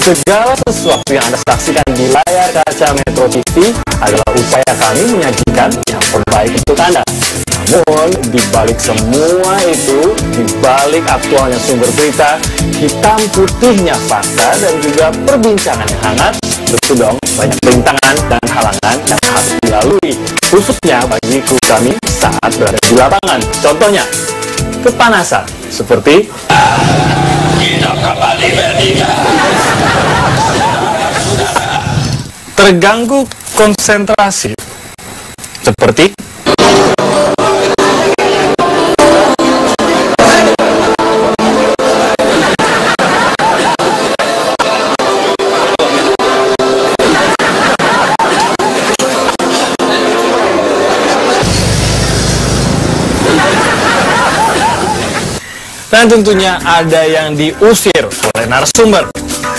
Segala sesuatu yang Anda saksikan di layar kaca Metro TV adalah upaya kami menyajikan yang terbaik untuk Anda. Namun, di balik semua itu, di balik aktualnya sumber berita, hitam putihnya fakta dan juga perbincangan yang hangat, tentu dong banyak rintangan dan halangan yang harus dilalui, khususnya bagi kru kami saat berada di lapangan. Contohnya, kepanasan, seperti kita kembali bertiga. terganggu konsentrasi, seperti dan tentunya ada yang diusir oleh narasumber.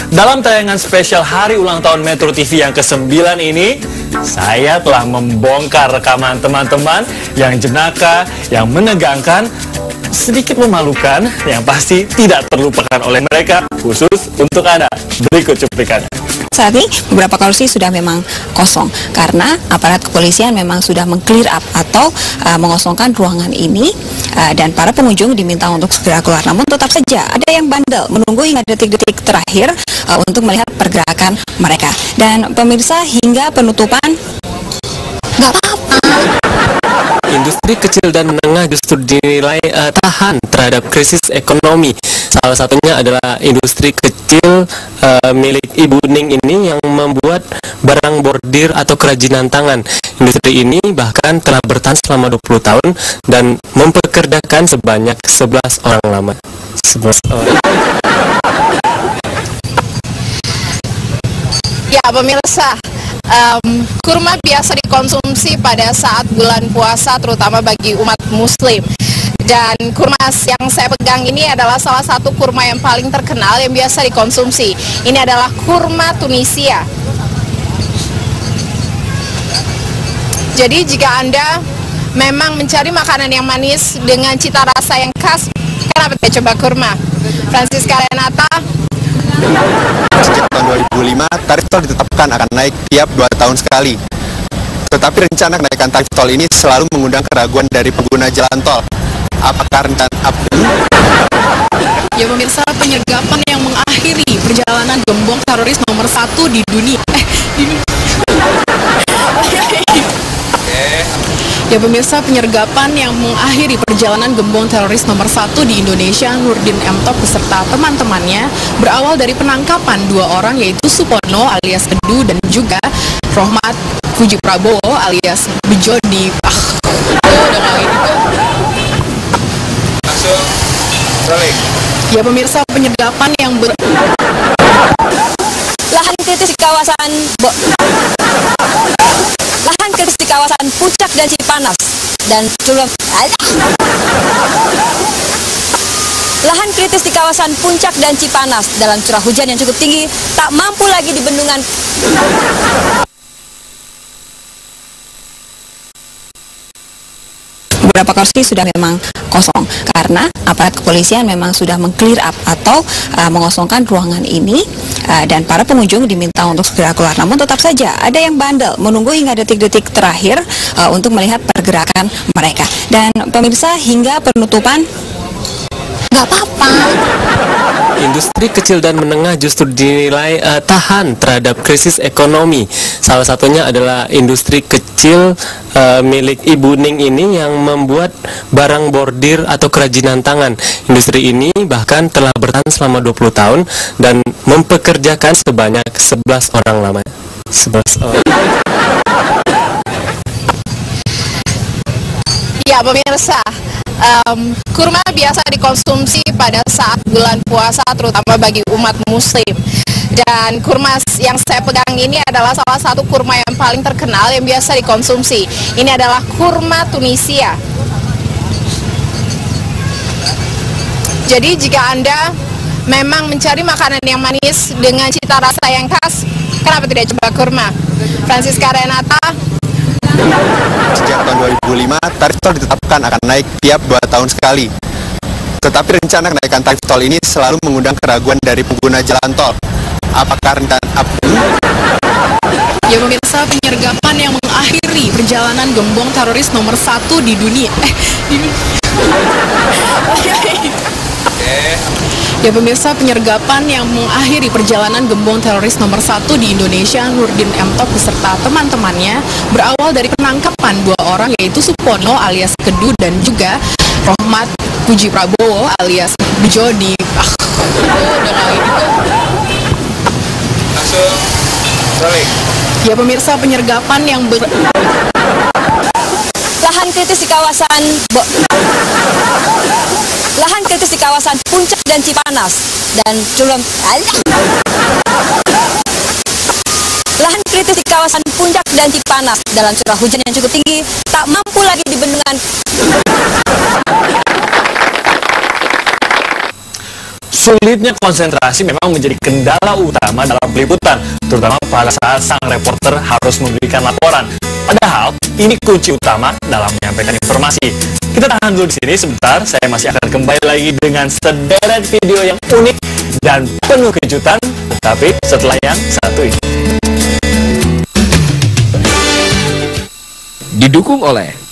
Dalam tayangan spesial hari ulang tahun Metro TV yang ke-9 ini, saya telah membongkar rekaman teman-teman yang jenaka, yang menegangkan, sedikit memalukan, yang pasti tidak terlupakan oleh mereka, khusus untuk Anda. Berikut cuplikannya. Saat ini beberapa kursi sudah memang kosong karena aparat kepolisian memang sudah meng-clear up atau mengosongkan ruangan ini dan para pengunjung diminta untuk segera keluar. Namun tetap saja ada yang bandel menunggu hingga detik-detik terakhir untuk melihat pergerakan mereka. Dan pemirsa, hingga penutupan nggak apa-apa. Industri kecil dan menengah justru dinilai tahan terhadap krisis ekonomi. Salah satunya adalah industri kecil milik Ibu Ning ini yang membuat barang bordir atau kerajinan tangan. Industri ini bahkan telah bertahan selama 20 tahun dan mempekerjakan sebanyak 11 orang lama. 11 orang. Ya pemirsa, kurma biasa dikonsumsi pada saat bulan puasa terutama bagi umat muslim. Dan kurma yang saya pegang ini adalah salah satu kurma yang paling terkenal yang biasa dikonsumsi. Ini adalah kurma Tunisia. Jadi jika Anda memang mencari makanan yang manis dengan cita rasa yang khas, kenapa tidak coba kurma? Francisca Renata. Sejak tahun 2005, tarif tol ditetapkan akan naik tiap 2 tahun sekali. Tetapi rencana kenaikan tarif tol ini selalu mengundang keraguan dari pengguna jalan tol. Apakah rencana Ya pemirsa, penyergapan yang mengakhiri perjalanan gembong teroris nomor 1 di dunia. Ya pemirsa, penyergapan yang mengakhiri perjalanan gembong teroris nomor 1 di Indonesia, Nurdin M. Top beserta teman-temannya, berawal dari penangkapan 2 orang, yaitu Supono alias Kedu dan juga Rohmat Fuji Prabowo alias Bejo di Ya pemirsa, penyergapan yang Lahan kritis di kawasan Puncak dan Cipanas dan lahan kritis di kawasan Puncak dan Cipanas dalam curah hujan yang cukup tinggi tak mampu lagi dibendungan. Beberapa kursi sudah memang kosong karena aparat kepolisian memang sudah meng-clear up atau mengosongkan ruangan ini dan para pengunjung diminta untuk segera keluar. Namun tetap saja ada yang bandel menunggu hingga detik-detik terakhir untuk melihat pergerakan mereka. Dan pemirsa, hingga penutupan nggak apa-apa. Industri kecil dan menengah justru dinilai tahan terhadap krisis ekonomi. Salah satunya adalah industri kecil milik Ibu Ning ini yang membuat barang bordir atau kerajinan tangan. Industri ini bahkan telah bertahan selama 20 tahun dan mempekerjakan sebanyak 11 orang lamanya. 11 orang. Ya pemirsa, kurma biasa dikonsumsi pada saat bulan puasa terutama bagi umat muslim. Dan kurma yang saya pegang ini adalah salah satu kurma yang paling terkenal yang biasa dikonsumsi. Ini adalah kurma Tunisia. Jadi jika Anda memang mencari makanan yang manis dengan cita rasa yang khas, kenapa tidak coba kurma? Francisca Renata. Sejak tahun 2005, tarif tol ditetapkan akan naik tiap 2 tahun sekali. Tetapi rencana kenaikan tarif tol ini selalu mengundang keraguan dari pengguna jalan tol. Apakah rencana Ya pemirsa, penyergapan yang mengakhiri perjalanan gembong teroris nomor 1 di dunia. Ya pemirsa, penyergapan yang mengakhiri perjalanan gembong teroris nomor 1 di Indonesia, Nurdin M. Top beserta teman-temannya, berawal dari penangkapan 2 orang yaitu Supono alias Kedu dan juga Rohmat Puji Prabowo alias Bejo di Ya pemirsa, penyergapan yang Lahan kritis di kawasan Puncak dan Cipanas dan Lahan kritis di kawasan Puncak dan Cipanas dalam curah hujan yang cukup tinggi tak mampu lagi dibendungan. Sulitnya konsentrasi memang menjadi kendala utama dalam peliputan, terutama pada saat sang reporter harus memberikan laporan. Padahal ini kunci utama dalam menyampaikan informasi. Kita tahan dulu di sini sebentar, saya masih akan kembali lagi dengan sederet video yang unik dan penuh kejutan, tetapi setelah yang satu ini. Didukung oleh